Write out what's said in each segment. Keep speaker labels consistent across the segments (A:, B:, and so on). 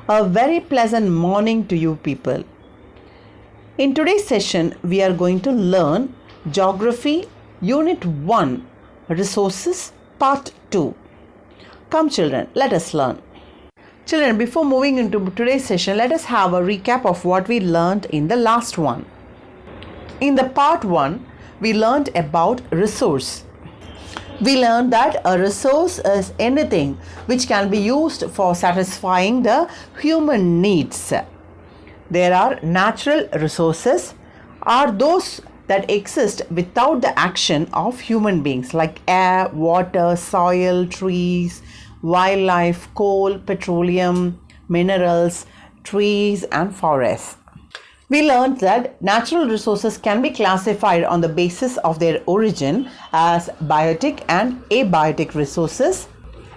A: A very pleasant morning to you people. In today's session, we are going to learn Geography Unit 1 Resources Part 2. Come children, let us learn. Children, before moving into today's session, let us have a recap of what we learned in the last one. In the Part 1, we learned about resource. We learned that a resource is anything which can be used for satisfying the human needs. There are natural resources, are those that exist without the action of human beings like air, water, soil, trees, wildlife, coal, petroleum, minerals, trees and forests. We learned that natural resources can be classified on the basis of their origin as biotic and abiotic resources,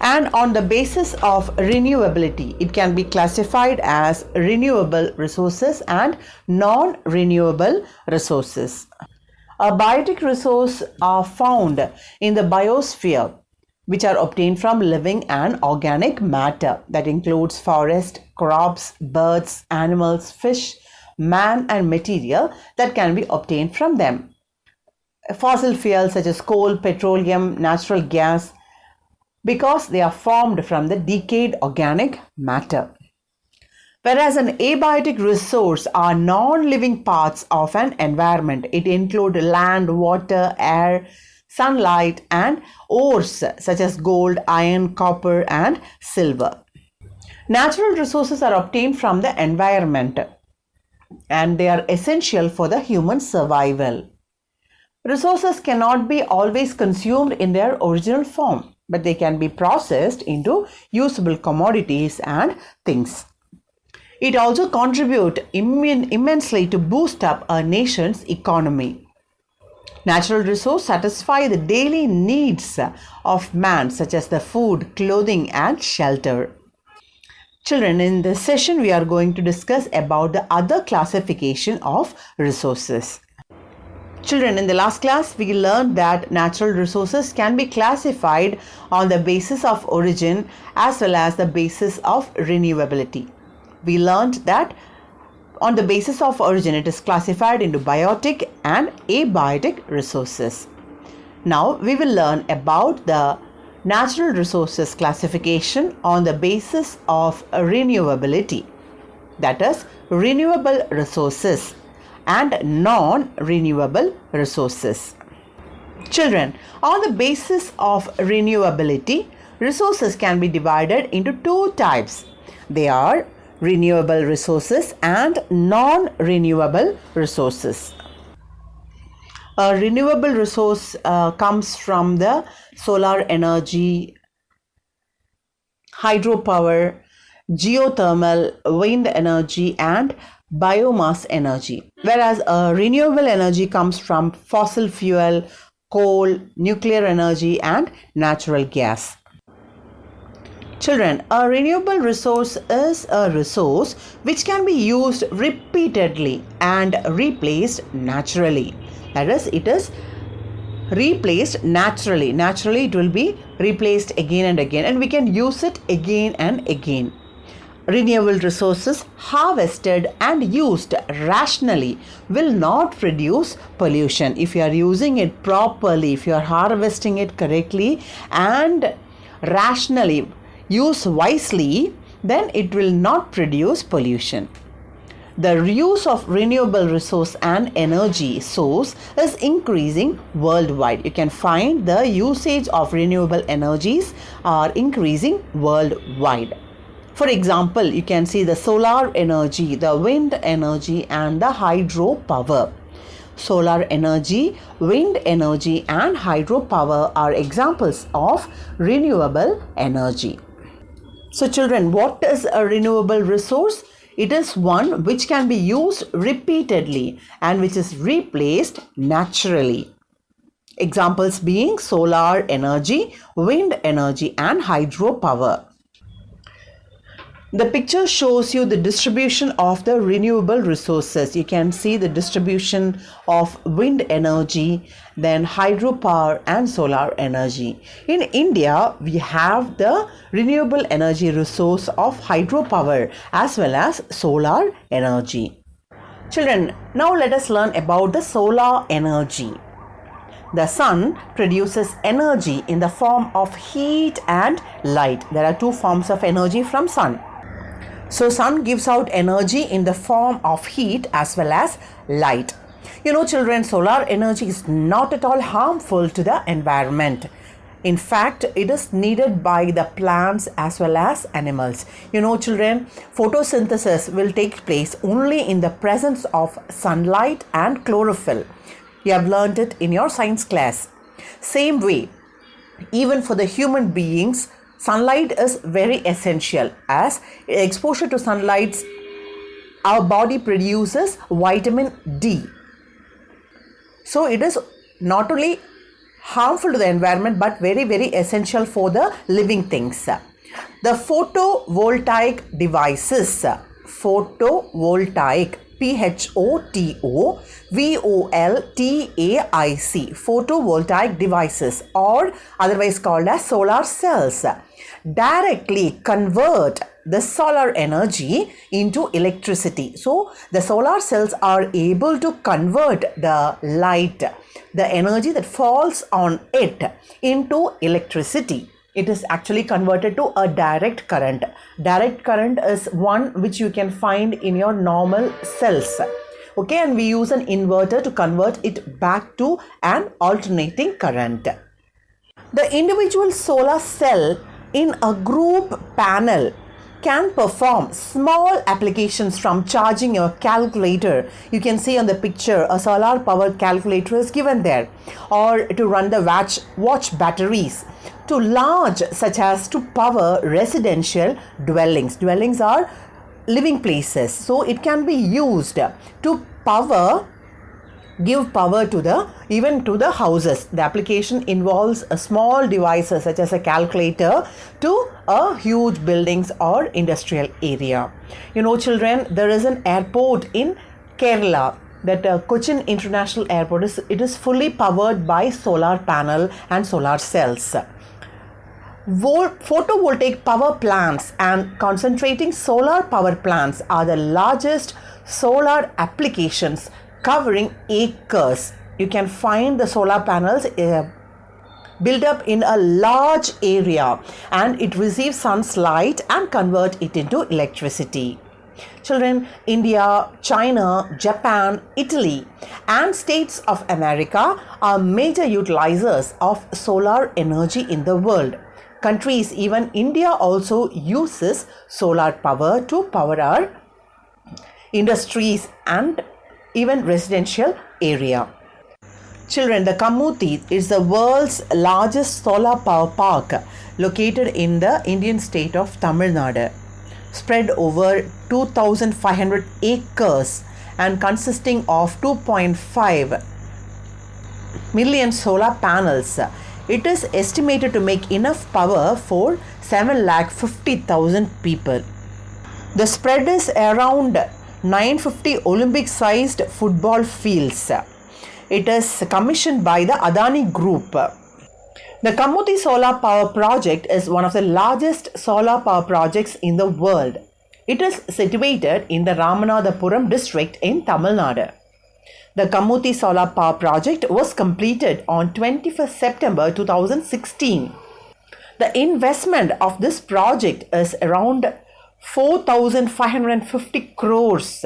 A: and on the basis of renewability, it can be classified as renewable resources and non-renewable resources. Abiotic resources are found in the biosphere, which are obtained from living and organic matter that includes forest, crops, birds, animals, fish, man and material that can be obtained from them. Fossil fuels such as coal, petroleum, natural gas, because they are formed from the decayed organic matter. Whereas an abiotic resource are non-living parts of an environment. It includes land, water, air, sunlight and ores such as gold, iron, copper and silver. Natural resources are obtained from the environment and they are essential for the human survival. Resources cannot be always consumed in their original form, but they can be processed into usable commodities and things. It also contributes immensely to boost up a nation's economy. Natural resources satisfy the daily needs of man, such as the food, clothing and shelter. Children, in this session we are going to discuss about the other classification of resources. Children, in the last class we learned that natural resources can be classified on the basis of origin as well as the basis of renewability. We learned that on the basis of origin it is classified into biotic and abiotic resources. Now we will learn about the natural resources classification on the basis of renewability, that is renewable resources and non-renewable resources. Children, on the basis of renewability, resources can be divided into two types. They are renewable resources and non-renewable resources. A renewable resource comes from the solar energy, hydropower, geothermal, wind energy and biomass energy. Whereas a renewable energy comes from fossil fuel, coal, nuclear energy and natural gas. Children, a renewable resource is a resource which can be used repeatedly and replaced naturally. That is, it is replaced naturally. Naturally, it will be replaced again and again and we can use it again and again. Renewable resources harvested and used rationally will not produce pollution. If you are using it properly, if you are harvesting it correctly and rationally, use wisely, then it will not produce pollution. The use of renewable resource and energy source is increasing worldwide. You can find the usage of renewable energies are increasing worldwide. For example, you can see the solar energy, the wind energy and the hydropower. Solar energy, wind energy and hydropower are examples of renewable energy. So children, what is a renewable resource? It is one which can be used repeatedly and which is replaced naturally. Examples being solar energy, wind energy and hydropower. The picture shows you the distribution of the renewable resources. You can see the distribution of wind energy, then hydropower and solar energy. In India, we have the renewable energy resource of hydropower as well as solar energy. Children, now let us learn about the solar energy. The sun produces energy in the form of heat and light. There are two forms of energy from sun. So sun gives out energy in the form of heat as well as light. You know, children, solar energy is not at all harmful to the environment. In fact, it is needed by the plants as well as animals. You know, children, photosynthesis will take place only in the presence of sunlight and chlorophyll. You have learned it in your science class. Same way, even for the human beings, sunlight is very essential. As exposure to sunlight, our body produces vitamin D. So it is not only harmful to the environment but very essential for the living things. The photovoltaic devices, photovoltaic, PHOTOVOLTAIC, photovoltaic devices, or otherwise called as solar cells, directly convert the solar energy into electricity. So the solar cells are able to convert the light, the energy that falls on it, into electricity. It is actually converted to a direct current. Direct current is one which you can find in your normal cells. Okay, and we use an inverter to convert it back to an alternating current. The individual solar cell in a group panel can perform small applications from charging your calculator. You can see on the picture a solar powered calculator is given there, or to run the watch batteries, to large such as to power residential dwellings. Dwellings are living places, so it can be used to give power to even to the houses. The application involves a small devices such as a calculator to a huge buildings or industrial area. You know, children, there is an airport in Kerala, that Cochin International Airport it is fully powered by solar panel and solar cells. Photovoltaic power plants and concentrating solar power plants are the largest solar applications covering acres. You can find the solar panels built up in a large area, and it receives sun's light and convert it into electricity. Children, India, China, Japan, Italy and states of America are major utilizers of solar energy in the world. Countries, even India, also uses solar power to power our industries and even residential area. Children, the Kamuti is the world's largest solar power park located in the Indian state of Tamilnadu, spread over 2,500 acres and consisting of 2.5 million solar panels. It is estimated to make enough power for 750,000 people. The spread is around 950 Olympic-sized football fields. It is commissioned by the Adani Group. The Kamuti Solar Power Project is one of the largest solar power projects in the world. It is situated in the Ramanathapuram district in Tamil Nadu. The Kamuti Solar Power Project was completed on 21st September 2016. The investment of this project is around 4,550 crores.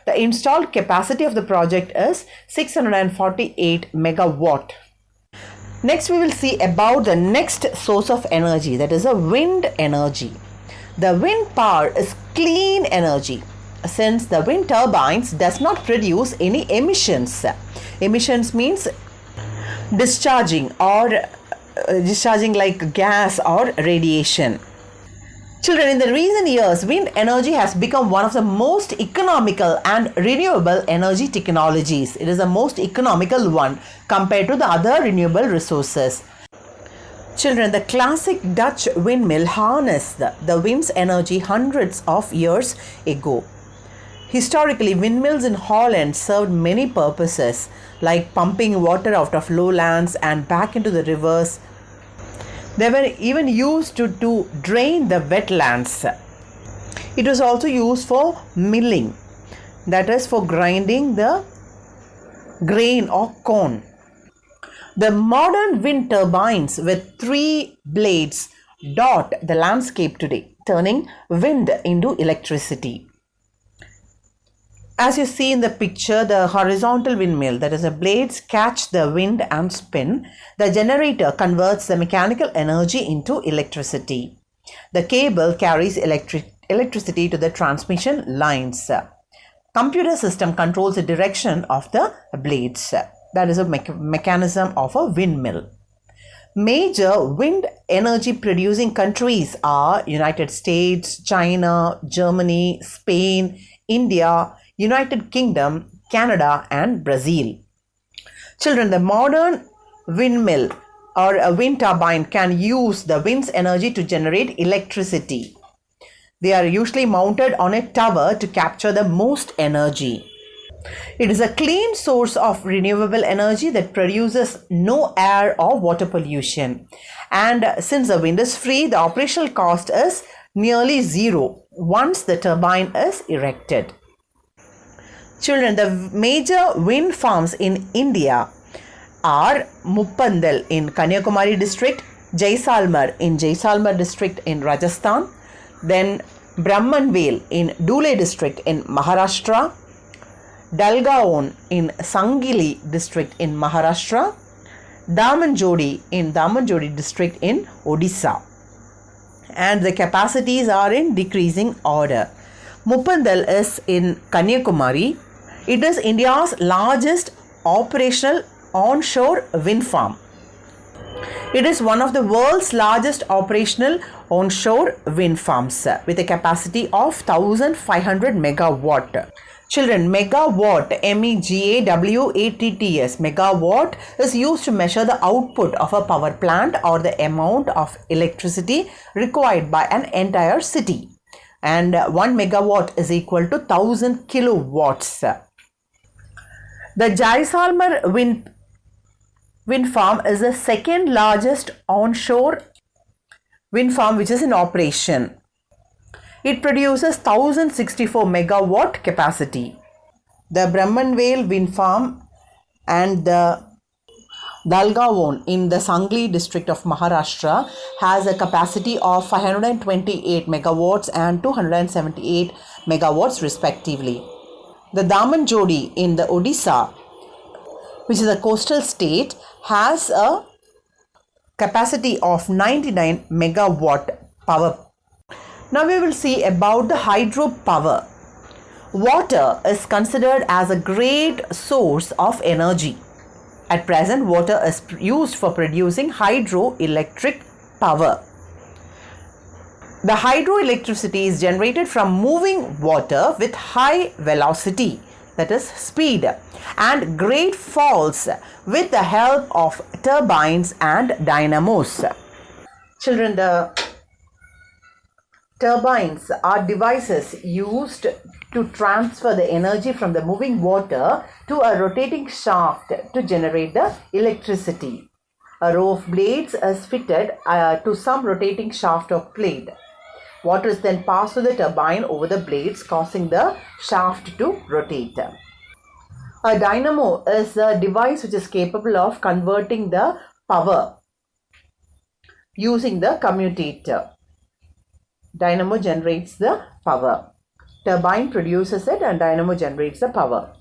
A: The installed capacity of the project is 648 megawatt. Next, we will see about the next source of energy, that is a wind energy. The wind power is clean energy, since the wind turbines does not produce any emissions. Emissions means discharging like gas or radiation. Children, in the recent years, wind energy has become one of the most economical and renewable energy technologies. It is the most economical one compared to the other renewable resources. Children, the classic Dutch windmill harnessed the wind's energy hundreds of years ago. Historically, windmills in Holland served many purposes, like pumping water out of lowlands and back into the rivers. They were even used to drain the wetlands. It was also used for milling, that is, for grinding the grain or corn. The modern wind turbines with 3 blades dot the landscape today, turning wind into electricity. As you see in the picture, the horizontal windmill, that is, the blades catch the wind and spin. The generator converts the mechanical energy into electricity. The cable carries electricity to the transmission lines. Computer system controls the direction of the blades. That is a mechanism of a windmill. Major wind energy producing countries are United States, China, Germany, Spain, India, United Kingdom, Canada and Brazil. Children, the modern windmill or a wind turbine can use the wind's energy to generate electricity. They are usually mounted on a tower to capture the most energy. It is a clean source of renewable energy that produces no air or water pollution. And since the wind is free, the operational cost is nearly zero once the turbine is erected. Children, the major wind farms in India are Muppandal in Kanyakumari district, Jaisalmer in Jaisalmer district in Rajasthan, then Brahmanvel in Dhule district in Maharashtra, Dalgaon in Sangili district in Maharashtra, Damanjodi in Damanjodi district in Odisha. And the capacities are in decreasing order. Muppandal is in Kanyakumari. It is India's largest operational onshore wind farm. It is one of the world's largest operational onshore wind farms with a capacity of 1500 megawatt. Children, megawatt, MEGAWATTS, megawatt is used to measure the output of a power plant or the amount of electricity required by an entire city. And 1 megawatt is equal to 1000 kilowatts. The Jaisalmer wind farm is the second largest onshore wind farm which is in operation. It produces 1064 megawatt capacity. The Brahmanvel wind farm and the Dalgaon in the Sangli district of Maharashtra has a capacity of 528 megawatts and 278 megawatts respectively. The Damanjodi in the Odisha, which is a coastal state, has a capacity of 99 megawatt power. Now we will see about the hydropower. Water is considered as a great source of energy. At present, water is used for producing hydroelectric power. The hydroelectricity is generated from moving water with high velocity, that is speed, and great falls with the help of turbines and dynamos. Children, the turbines are devices used to transfer the energy from the moving water to a rotating shaft to generate the electricity. A row of blades is fitted to some rotating shaft or plate. Water is then passed to the turbine over the blades, causing the shaft to rotate. A dynamo is a device which is capable of converting the power using the commutator. Dynamo generates the power. Turbine produces it and dynamo generates the power.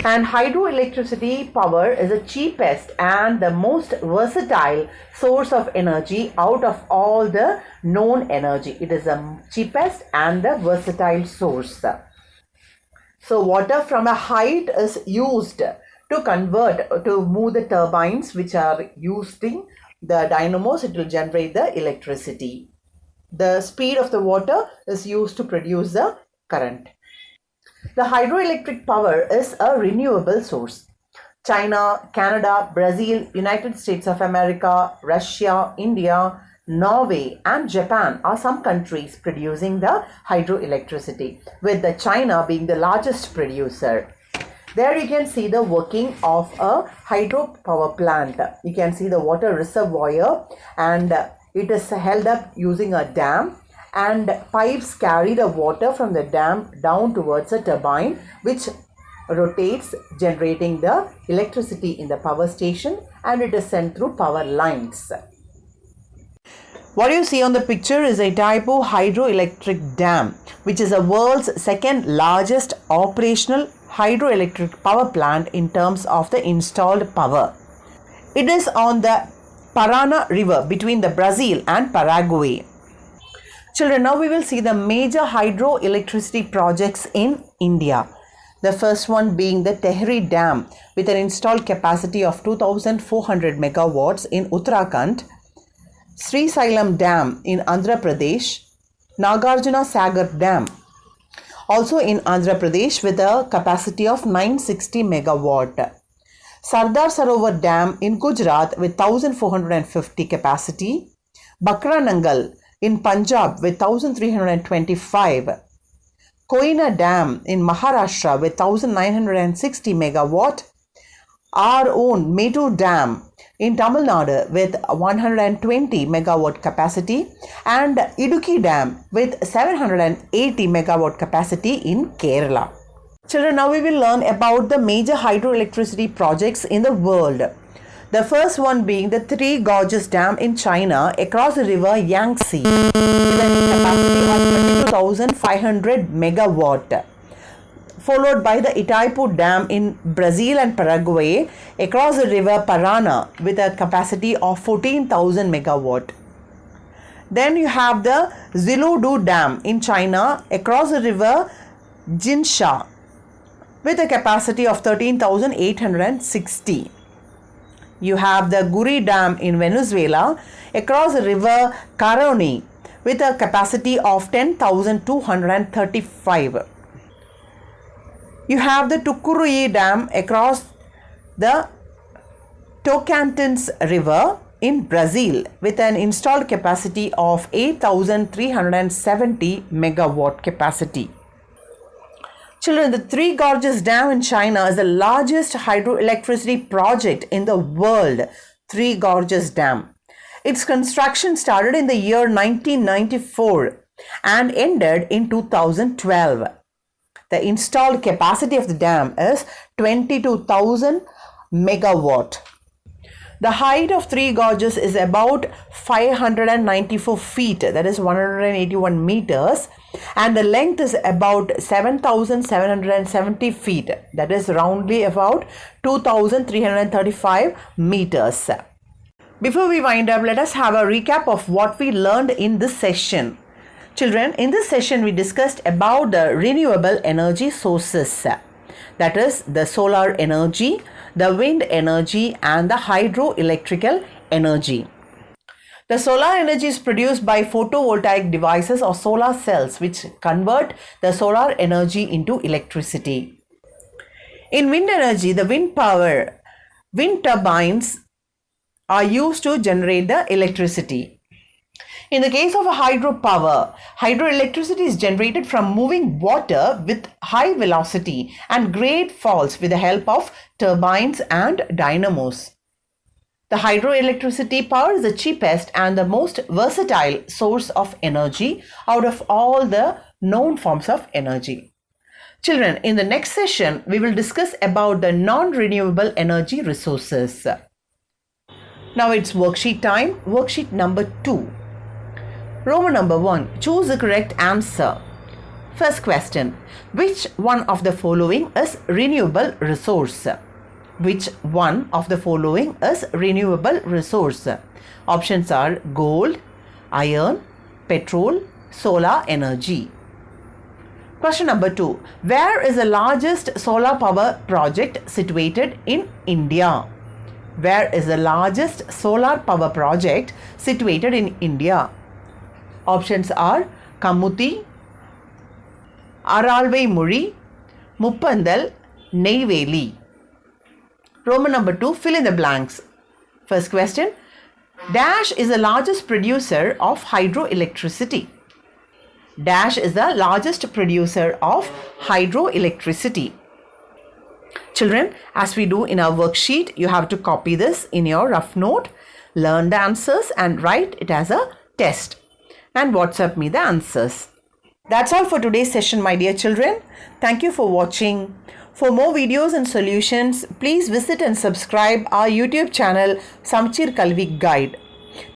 A: And hydroelectricity power is the cheapest and the most versatile source of energy out of all the known energy. It is the cheapest and the versatile source. So water from a height is used to move the turbines which are using the dynamos. It will generate the electricity. The speed of the water is used to produce the current. The hydroelectric power is a renewable source. China, Canada, Brazil, United States of America, Russia, India, Norway and Japan are some countries producing the hydroelectricity, with the China being the largest producer. There you can see the working of a hydropower plant. You can see the water reservoir and it is held up using a dam, and pipes carry the water from the dam down towards a turbine which rotates, generating the electricity in the power station, and it is sent through power lines. What you see on the picture is a Itaipu hydroelectric dam, which is the world's second largest operational hydroelectric power plant in terms of the installed power. It is on the Parana River between the Brazil and Paraguay. Children, now we will see the major hydroelectricity projects in India. The first one being the Tehri Dam with an installed capacity of 2400 megawatts in Uttarakhand, Sri Sailam Dam in Andhra Pradesh, Nagarjuna Sagar Dam also in Andhra Pradesh with a capacity of 960 megawatt, Sardar Sarovar Dam in Gujarat with 1450 capacity, Bakra Nangal in Punjab with 1325, Koina Dam in Maharashtra with 1960 megawatt, our own Metu Dam in Tamilnadu with 120 megawatt capacity, and Idukki Dam with 780 megawatt capacity in Kerala. Children, now we will learn about the major hydroelectricity projects in the world. The first one being the Three Gorges Dam in China across the river Yangtze with a capacity of 22,500 megawatt. Followed by the Itaipu Dam in Brazil and Paraguay across the river Parana with a capacity of 14,000 megawatt. Then you have the SYLLABUS Dam in China across the river Jinsha with a capacity of 13,860. You have the Guri Dam in Venezuela across the river Caroni with a capacity of 10,235. You have the Tucuruí Dam across the Tocantins River in Brazil with an installed capacity of 8,370 megawatt capacity. Children, the Three Gorges Dam in China is the largest hydroelectricity project in the world. Three Gorges Dam. Its construction started in the year 1994 and ended in 2012. The installed capacity of the dam is 22,000 megawatt. The height of Three Gorges is about 594 feet, that is 181 meters, and the length is about 7,770 feet, that is roundly about 2,335 meters. Before we wind up, let us have a recap of what we learned in this session. Children, in this session we discussed about the renewable energy sources, that is the solar energy, the wind energy and the hydroelectrical energy. The solar energy is produced by photovoltaic devices or solar cells which convert the solar energy into electricity. In wind energy, the wind turbines are used to generate the electricity. In the case of a hydropower, hydroelectricity is generated from moving water with high velocity and great falls with the help of turbines and dynamos. The hydroelectricity power is the cheapest and the most versatile source of energy out of all the known forms of energy. Children, in the next session, we will discuss about the non-renewable energy resources. Now it's worksheet time. Worksheet number 2. Roman number 1. Choose the correct answer. First question. Which one of the following is renewable resource? Which one of the following is renewable resource? Options are gold, iron, petrol, solar energy. Question number 2. Where is the largest solar power project situated in India? Where is the largest solar power project situated in India? Options are Kamuti, Aralvai Muri, Muppandal, Neyveli. Roman number 2, fill in the blanks. First question, Dash is the largest producer of hydroelectricity. Dash is the largest producer of hydroelectricity. Children, as we do in our worksheet, you have to copy this in your rough note, learn the answers and write it as a test and WhatsApp me the answers. That's all for today's session, my dear children. Thank you for watching. For more videos and solutions, please visit and subscribe our YouTube channel Samacheer Kalvi Guide.